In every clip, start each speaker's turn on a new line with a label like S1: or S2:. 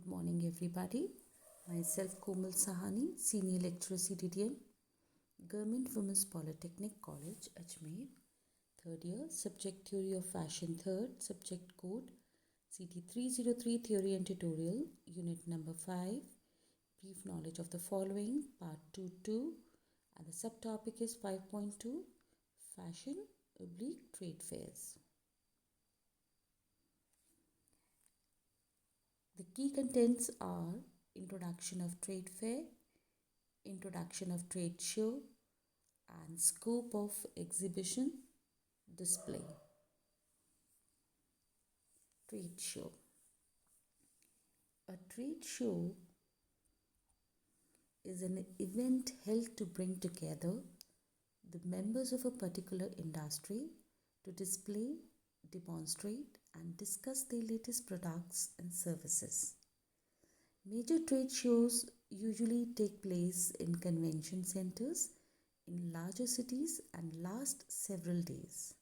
S1: Good morning, everybody. Myself, Komal Sahani, Senior Lecturer CDTM, Government Women's Polytechnic College, Ajmer. Third year, Subject Theory of Fashion, third, Subject Code, CT 303 Theory and Tutorial, Unit number 5, Brief Knowledge of the Following, Part 2, and the subtopic is 5.2, Fashion oblique Trade Fairs. The key contents are introduction of trade fair, introduction of trade show, and scope of exhibition display. Trade show. A trade show is an event held to bring together the members of a particular industry to display, demonstrate, and discuss their latest products and services. Major trade shows usually take place in convention centers in larger cities and last several days.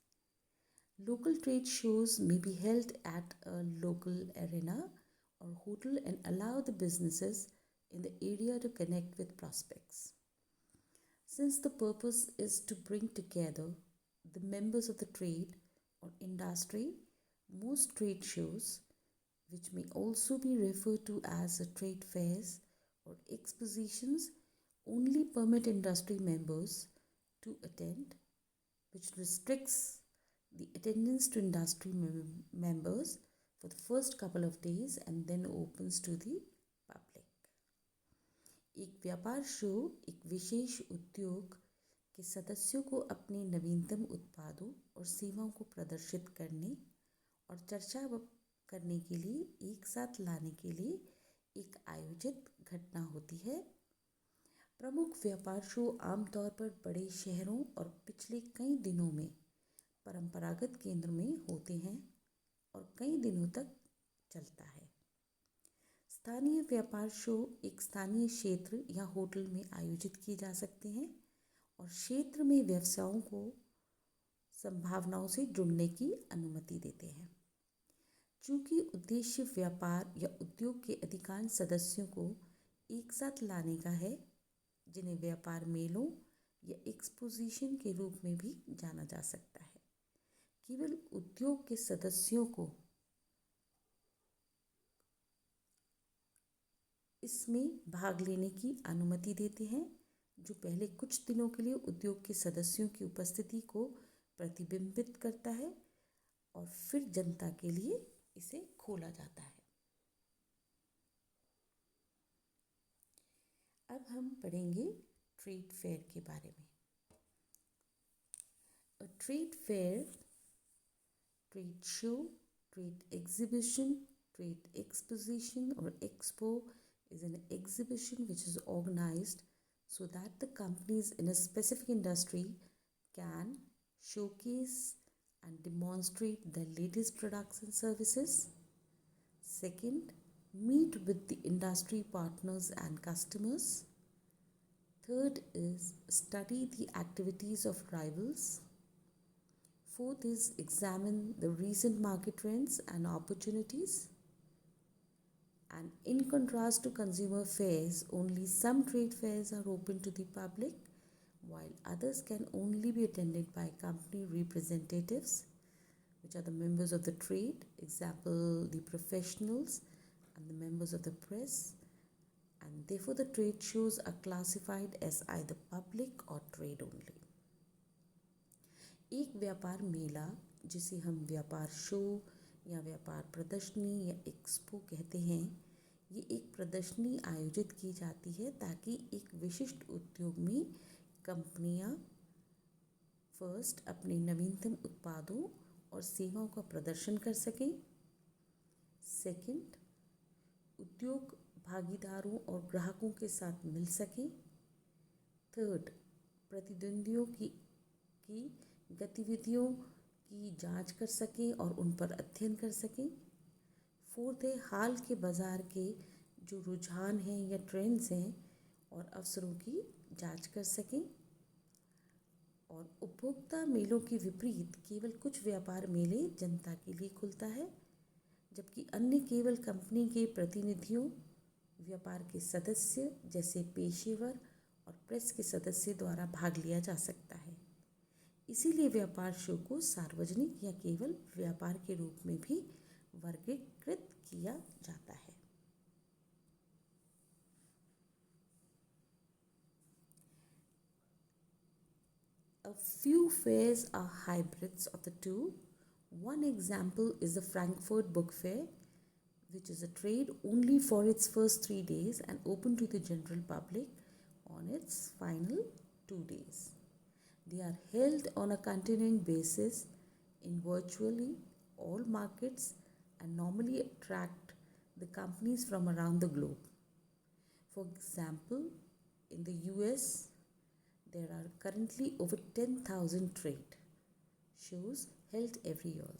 S1: Local trade shows may be held at a local arena or hotel and allow the businesses in the area to connect with prospects. Since the purpose is to bring together the members of the trade or industry, most trade shows, which may also be referred to as trade fairs or expositions, only permit industry members to attend, which restricts the attendance to industry members for the first couple of days and then opens to the public. एक व्यापार show एक विशेष उद्योग के सदस्यों को अपने नवीनतम उत्पादों और सेवाओं को प्रदर्शित करने और चर्चा करने के लिए एक साथ लाने के लिए एक आयोजित घटना होती है। प्रमुख व्यापार शो आमतौर पर बड़े शहरों और पिछले कई दिनों में परंपरागत केंद्र में होते हैं और कई दिनों तक चलता है। स्थानीय व्यापार शो एक स्थानीय क्षेत्र या होटल में आयोजित किए जा सकते हैं और क्षेत्र में व्यवसायों को संभावनाओं से जुड़ने की अनुमति देते हैं। चूँकि उद्देश्य व्यापार या उद्योग के अधिकांश सदस्यों को एक साथ लाने का है, जिन्हें व्यापार मेलों या एक्सपोजिशन के रूप में भी जाना जा सकता है, केवल उद्योग के सदस्यों को इसमें भाग लेने की अनुमति देते हैं, जो पहले कुछ दिनों के लिए उद्योग के सदस्यों की उपस्थिति को प्रतिबिंबित करता है और फिर जनता के लिए इसे खोला जाता है। अब हम पढ़ेंगे ट्रेड फेयर के बारे में। A trade fair, trade show, trade exhibition, trade exposition or expo is an exhibition which is organized so that the companies in a specific industry can showcase and demonstrate their latest products and services. Second, meet with the industry partners and customers. Third is study the activities of rivals. Fourth is examine the recent market trends and opportunities. And in contrast to consumer fairs, only some trade fairs are open to the public, while others can only be attended by company representatives, which are the members of the trade, example the professionals and the members of the press, and therefore the trade shows are classified as either public or trade only. एक व्यापार मेला, जिसे हम व्यापार show या व्यापार प्रदर्शनी या expo कहते हैं, ये एक प्रदर्शनी आयोजित की जाती है ताकि एक विशिष्ट उद्योग में कंपनियां फर्स्ट अपने नवीनतम उत्पादों और सेवाओं का प्रदर्शन कर सकें। सेकंड, उद्योग भागीदारों और ग्राहकों के साथ मिल सकें। थर्ड, प्रतिद्वंदियों की गतिविधियों की जांच कर सकें और उन पर अध्ययन कर सकें। फोर्थ है, हाल के बाज़ार के जो रुझान हैं या ट्रेंड्स हैं और अवसरों की जांच कर सकें। और उपभोक्ता मेलों के विपरीत केवल कुछ व्यापार मेले जनता के लिए खुलता है, जबकि अन्य केवल कंपनी के प्रतिनिधियों, व्यापार के सदस्य जैसे पेशेवर और प्रेस के सदस्य द्वारा भाग लिया जा सकता है। इसीलिए व्यापार शो को सार्वजनिक या केवल व्यापार के रूप में भी वर्गीकृत किया जाता है। A few fairs are hybrids of the two. One example is the Frankfurt Book Fair, which is a trade only for its first 3 days and open to the general public on its final 2 days. They are held on a continuing basis in virtually all markets and normally attract the companies from around the globe. For example, in the US, there are currently over 10,000 trade shows held every year,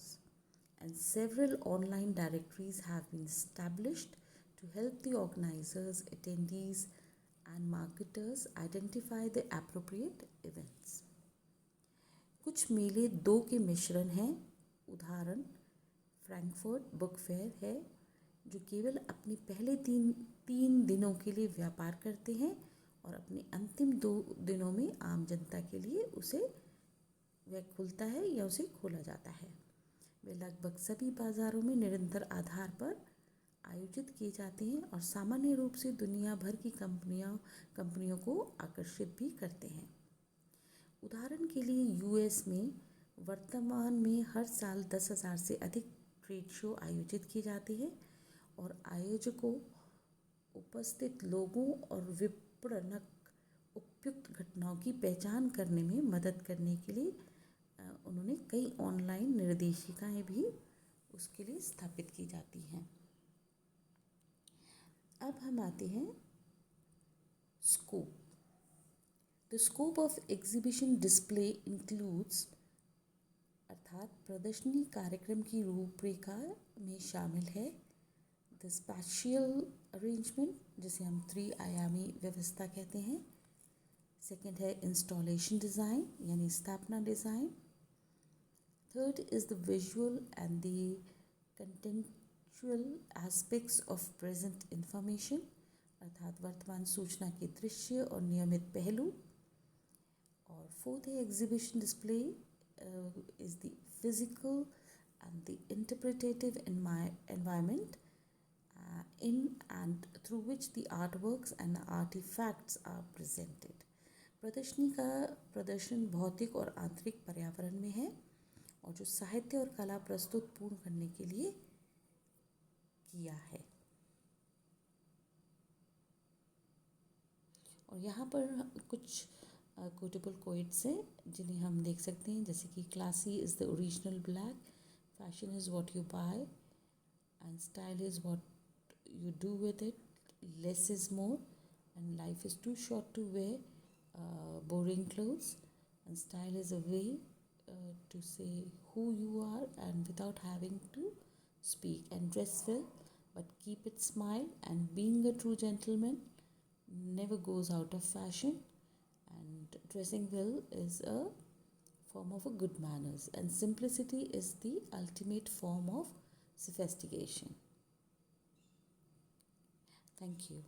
S1: and several online directories have been established to help the organizers, attendees, and marketers identify the appropriate events. कुछ मेले दो के मिश्रण हैं। उदाहरण Frankfurt book fair है, जो केवल अपने पहले तीन दिनों के लिए व्यापार करते हैं और अपने अंतिम 2 दिनों में आम जनता के लिए वह खुलता है या उसे खोला जाता है। वे लगभग सभी बाज़ारों में निरंतर आधार पर आयोजित किए जाते हैं और सामान्य रूप से दुनिया भर की कंपनियों को आकर्षित भी करते हैं। उदाहरण के लिए यूएस में वर्तमान में हर साल 10,000 से अधिक ट्रेड शो आयोजित किए जाते हैं और आयोजकों, उपस्थित लोगों और विपणक उपयुक्त घटनाओं की पहचान करने में मदद करने के लिए उन्होंने कई ऑनलाइन निर्देशिकाएं भी उसके लिए स्थापित की जाती हैं। अब हम आते हैं scope. The scope of exhibition display includes, अर्थात प्रदर्शनी कार्यक्रम की रूपरेखा में शामिल है द स्पैशियल अरेंजमेंट, जिसे हम 3 आयामी व्यवस्था कहते हैं। सेकंड है इंस्टॉलेशन डिज़ाइन यानी स्थापना design. Third is the visual and the contextual aspects of present information, अर्थात वर्तमान सूचना के दृश्य और नियमित पहलू। और फोर्थ है exhibition display is the physical and the interpretative environment in and through which the artworks and artifacts are presented. प्रदर्शनी का प्रदर्शन भौतिक और आंतरिक पर्यावरण में है और जो साहित्य और कला प्रस्तुत पूर्ण करने के लिए किया है। और यहाँ पर कुछ कोटेबल कोट्स हैं जिन्हें हम देख सकते हैं, जैसे कि classy is the original black, fashion is what you buy and style is what you do with it, less is more and life is too short to wear boring clothes and style is a way to say who you are and without having to speak, and dress well but keep it smile, and being a true gentleman never goes out of fashion, and dressing well is a form of a good manners, and simplicity is the ultimate form of sophistication. Thank you.